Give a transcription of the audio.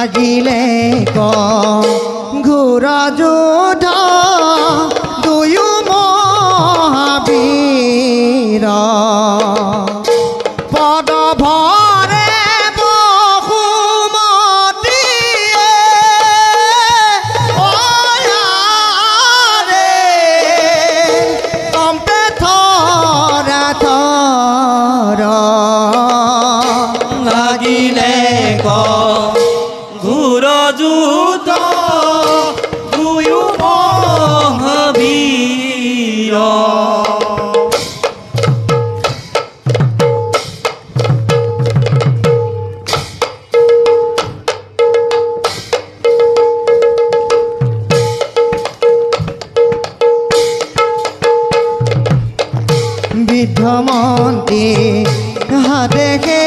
লাগিলে ক ঘোৰ যুদ্ধ দুয়ো মহাবীৰ পদ ভৰে বসুমতীয়ে অয়াৰে কম্পে থৰা থৰ লাগিলে ক ঘোৰ যুদ্ধ দুয়ো মহাবীৰ বৃদ্ধ মন্ত্ৰী হাতেকে